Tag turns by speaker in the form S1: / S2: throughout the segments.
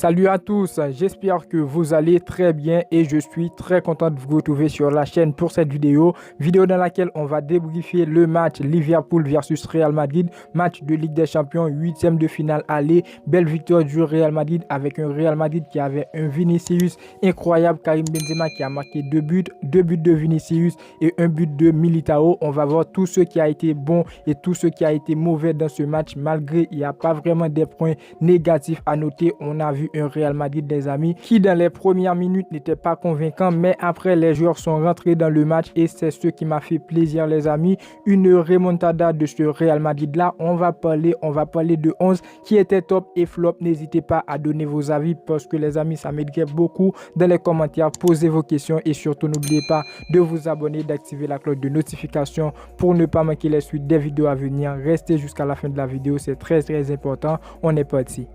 S1: Salut à tous, j'espère que vous allez très bien et je suis très content de vous retrouver sur la chaîne pour cette vidéo dans laquelle on va débriefer le match Liverpool versus Real Madrid, match de Ligue des Champions, 8e de finale aller, belle victoire du Real Madrid avec un Real Madrid qui avait un Vinicius incroyable, Karim Benzema qui a marqué deux buts de Vinicius et un but de Militao. On va voir tout ce qui a été bon et tout ce qui a été mauvais dans ce match, malgré il n'y a pas vraiment des points négatifs à noter. On a vu un Real Madrid, des amis, qui dans les premières minutes n'était pas convaincant, mais après les joueurs sont rentrés dans le match et c'est ce qui m'a fait plaisir, les amis. Une remontada de ce Real Madrid là. On va parler de 11 qui était top et flop. N'hésitez pas à donner vos avis parce que, les amis, ça m'aiderait beaucoup dans les commentaires. Posez vos questions et surtout n'oubliez pas de vous abonner, d'activer la cloche de notification pour ne pas manquer les suites des vidéos à venir. Restez jusqu'à la fin de la vidéo, c'est très important. On est parti.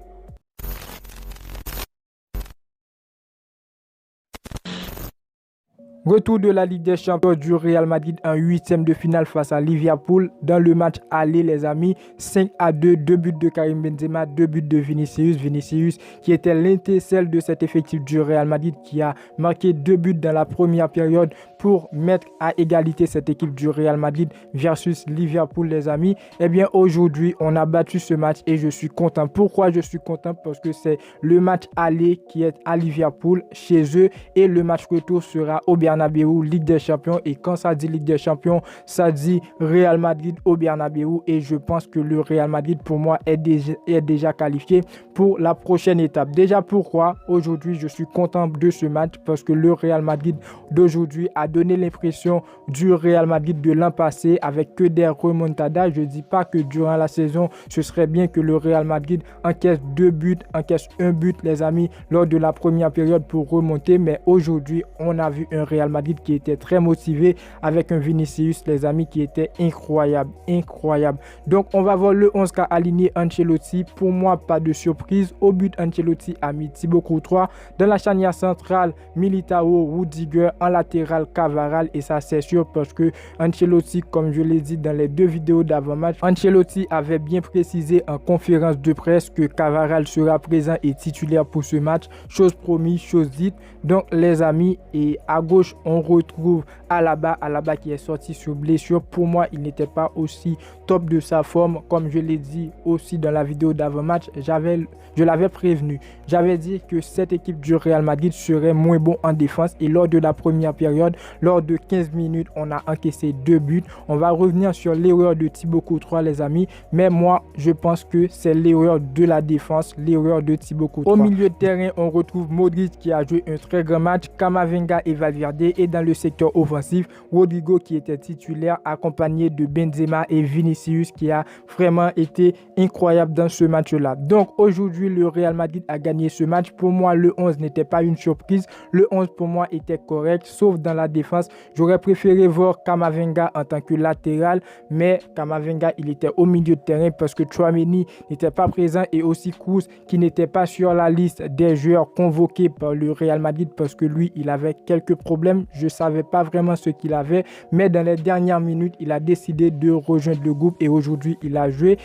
S1: Retour de la Ligue des Champions du Real Madrid en 8e de finale face à Liverpool. Dans le match aller, les amis, 5-2, 2 buts de Karim Benzema, 2 buts de Vinicius. Vinicius qui était l'étincelle de cet effectif du Real Madrid, qui a marqué 2 buts dans la première période pour mettre à égalité cette équipe du Real Madrid versus Liverpool, les amis. Eh bien, aujourd'hui, on a battu ce match et je suis content. Pourquoi je suis content? Parce que c'est le match aller qui est à Liverpool, chez eux, et le match retour sera au Bernabéu, Ligue des Champions. Et quand ça dit Ligue des Champions, ça dit Real Madrid au Bernabéu. Et je pense que le Real Madrid, pour moi, est déjà qualifié pour la prochaine étape. Déjà, pourquoi aujourd'hui je suis content de ce match? Parce que le Real Madrid d'aujourd'hui a donné l'impression du Real Madrid de l'an passé, avec que des remontadas. Je ne dis pas que durant la saison, ce serait bien que le Real Madrid encaisse 2 buts, encaisse un but, les amis, lors de la première période pour remonter. Mais aujourd'hui, on a vu un Real Madrid qui était très motivé, avec un Vinicius, les amis, qui était incroyable. Donc, on va voir le 11 qu'a aligné Ancelotti. Pour moi, pas de surprise. Au but, Ancelotti a mis Thibaut Courtois. Dans la charnière centrale, Militao, Rudiger, en latéral, Cavaral. Et ça, c'est sûr parce que Ancelotti, comme je l'ai dit dans les 2 vidéos d'avant-match, Ancelotti avait bien précisé en conférence de presse que Cavaral sera présent et titulaire pour ce match. Chose promise, chose dite. Donc, les amis, et à gauche, on retrouve Alaba qui est sorti sur blessure. Pour moi, il n'était pas aussi top de sa forme. Comme je l'ai dit aussi dans la vidéo d'avant-match, je l'avais prévenu. J'avais dit que cette équipe du Real Madrid serait moins bon en défense. Et lors de la première période, lors de 15 minutes, on a encaissé 2 buts. On va revenir sur l'erreur de Thibaut Courtois, les amis. Mais moi, je pense que c'est l'erreur de la défense, l'erreur de Thibaut Courtois. Au milieu de terrain, on retrouve Modric qui a joué un très grand match, Camavinga et Valverde. Et dans le secteur offensif, Rodrigo qui était titulaire, accompagné de Benzema et Vinicius, qui a vraiment été incroyable dans ce match-là. Donc aujourd'hui, le Real Madrid a gagné ce match. Pour moi, le 11 n'était pas une surprise. Le 11 pour moi était correct, sauf dans la défense. J'aurais préféré voir Camavinga en tant que latéral, mais Camavinga, il était au milieu de terrain parce que Tchouaméni n'était pas présent, et aussi Kroos qui n'était pas sur la liste des joueurs convoqués par le Real Madrid parce que lui, il avait quelques problèmes. Je ne savais pas vraiment ce qu'il avait, mais dans les dernières minutes, il a décidé de rejoindre le groupe et aujourd'hui, il a joué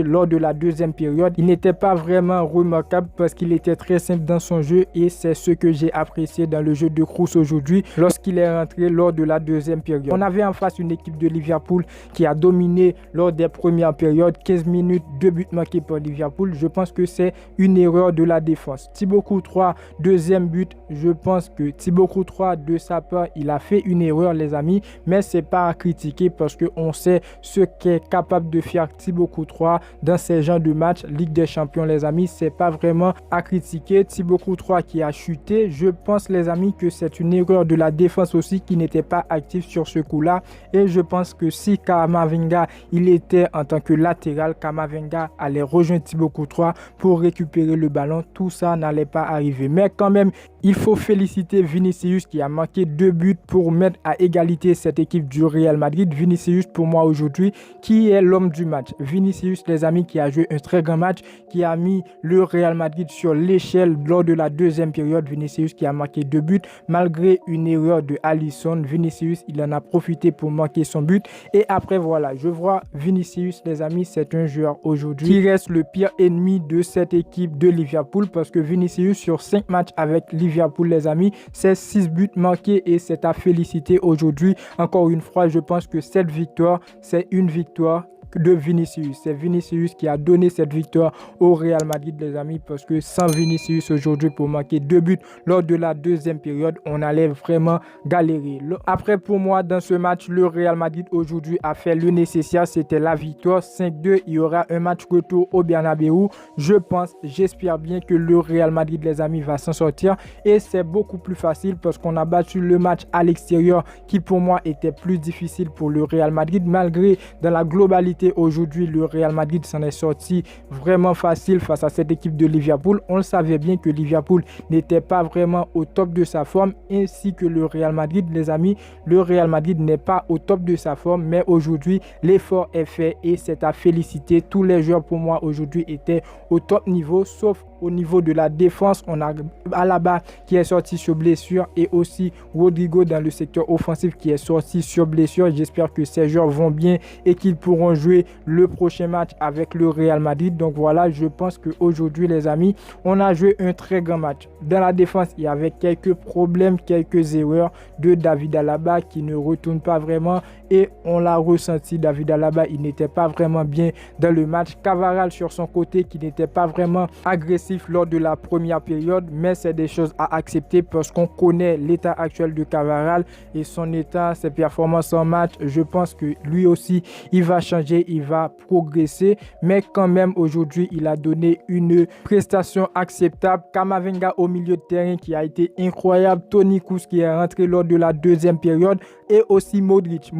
S1: lors de la 2e période. Il n'était pas vraiment remarquable parce qu'il était très simple dans son jeu et c'est ce que j'ai apprécié dans le jeu de Kroos aujourd'hui lorsqu'il est rentré lors de la 2e période. On avait en face une équipe de Liverpool qui a dominé lors des premières périodes. 15 minutes, 2 buts marqués par Liverpool. Je pense que c'est une erreur de la défense. Thibaut Courtois, 2e but. Je pense que Thibaut Courtois, de sa part, il a fait une erreur, les amis, mais c'est pas à critiquer parce qu'on sait ce qu'est capable de faire Thibaut Courtois dans ces genres de matchs Ligue des Champions, les amis. C'est pas vraiment à critiquer. Thibaut Courtois qui a chuté, je pense, les amis, que c'est une erreur de la défense aussi qui n'était pas active sur ce coup-là. Et je pense que si Camavinga, il était en tant que latéral, Camavinga allait rejoindre Thibaut Courtois pour récupérer le ballon. Tout ça n'allait pas arriver. Mais quand même, il faut féliciter Vinicius qui a marqué 2 buts pour mettre à égalité cette équipe du Real Madrid. Vinicius, pour moi aujourd'hui, qui est l'homme du match. Vinicius, les amis, qui a joué un très grand match, qui a mis le Real Madrid sur l'échelle lors de la deuxième période. Vinicius qui a marqué 2 buts malgré une erreur de Alisson. Vinicius, il en a profité pour marquer son but. Et après, voilà, je vois Vinicius, les amis, c'est un joueur aujourd'hui qui reste le pire ennemi de cette équipe de Liverpool, parce que Vinicius, sur 5 matchs avec Liverpool, les amis, c'est 6 buts marqués et c'est à féliciter aujourd'hui. Encore une fois, je pense que cette victoire, c'est une victoire de Vinicius. C'est Vinicius qui a donné cette victoire au Real Madrid, les amis, parce que sans Vinicius aujourd'hui pour marquer 2 buts lors de la deuxième période, on allait vraiment galérer. Après, pour moi, dans ce match, le Real Madrid aujourd'hui a fait le nécessaire, c'était la victoire 5-2. Il y aura un match retour au Bernabéu. Je pense, j'espère bien que le Real Madrid, les amis, va s'en sortir, et c'est beaucoup plus facile parce qu'on a battu le match à l'extérieur qui pour moi était plus difficile pour le Real Madrid, malgré dans la globalité aujourd'hui, le Real Madrid s'en est sorti vraiment facile face à cette équipe de Liverpool. On le savait bien que Liverpool n'était pas vraiment au top de sa forme, ainsi que le Real Madrid, les amis. Le Real Madrid n'est pas au top de sa forme, mais aujourd'hui, l'effort est fait et c'est à féliciter. Tous les joueurs pour moi aujourd'hui étaient au top niveau, sauf au niveau de la défense. On a Alaba qui est sorti sur blessure et aussi Rodrigo dans le secteur offensif qui est sorti sur blessure. J'espère que ces joueurs vont bien et qu'ils pourront jouer le prochain match avec le Real Madrid. Donc voilà, je pense qu'aujourd'hui, les amis, on a joué un très grand match. Dans la défense, il y avait quelques problèmes, quelques erreurs de David Alaba qui ne retourne pas vraiment, et on l'a ressenti. David Alaba, il n'était pas vraiment bien dans le match. Cavaral sur son côté qui n'était pas vraiment agressif lors de la première période, mais c'est des choses à accepter parce qu'on connaît l'état actuel de Cavaral et son état, ses performances en match. Je pense que lui aussi, il va changer, il va progresser, mais quand même aujourd'hui, il a donné une prestation acceptable. Camavinga au milieu de terrain qui a été incroyable. Toni Kroos qui est rentré lors de la deuxième période, et aussi Modric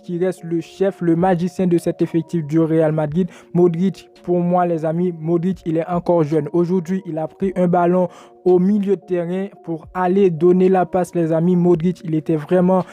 S1: qui reste le chef, le magicien de cet effectif du Real Madrid. Modric, pour moi, les amis, Modric, il est encore jeune. Aujourd'hui, il a pris un ballon au milieu de terrain pour aller donner la passe, les amis. Modric, il était vraiment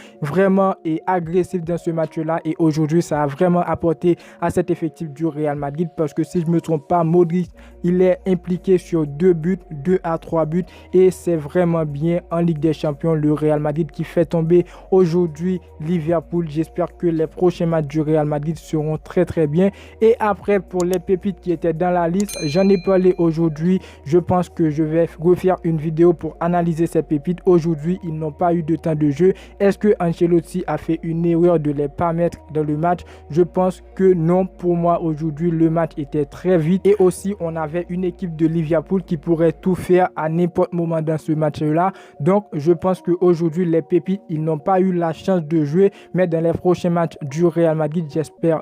S1: et agressif dans ce match-là, et aujourd'hui, ça a vraiment apporté à cet effectif du Real Madrid, parce que si je ne me trompe pas, Modric, il est impliqué sur 2 buts, 2 à 3 buts, et c'est vraiment bien en Ligue des Champions, le Real Madrid qui fait tomber aujourd'hui Liverpool. J'espère que les prochains matchs du Real Madrid seront très bien. Et après, pour les pépites qui étaient dans la liste, j'en ai parlé aujourd'hui. Je pense que je vais refaire une vidéo pour analyser ces pépites. Aujourd'hui, ils n'ont pas eu de temps de jeu. Est-ce que Ancelotti a fait une erreur de les pas mettre dans le match? Je pense que non. Pour moi, aujourd'hui, le match était très vite, et aussi on avait une équipe de Liverpool qui pourrait tout faire à n'importe moment dans ce match-là. Donc, je pense qu'aujourd'hui, les pépites, ils n'ont pas eu la chance de jouer, mais dans les prochains matchs du Real Madrid,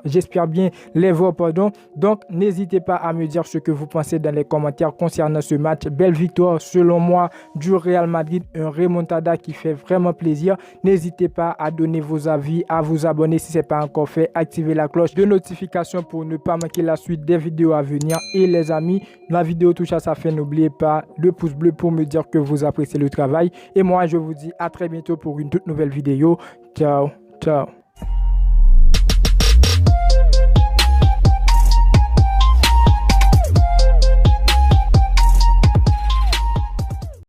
S1: j'espère bien les voir, Donc, n'hésitez pas à me dire ce que vous pensez dans les commentaires concernant ce match. Belle victoire, selon moi, du Real Madrid, un remontada qui fait vraiment plaisir. N'hésitez pas à donner vos avis, à vous abonner si ce n'est pas encore fait, activer la cloche de notification pour ne pas manquer la suite des vidéos à venir. Et les amis, la vidéo touche à sa fin, n'oubliez pas le pouce bleu pour me dire que vous appréciez le travail. Et moi, je vous dis à très bientôt pour une toute nouvelle vidéo. Ciao.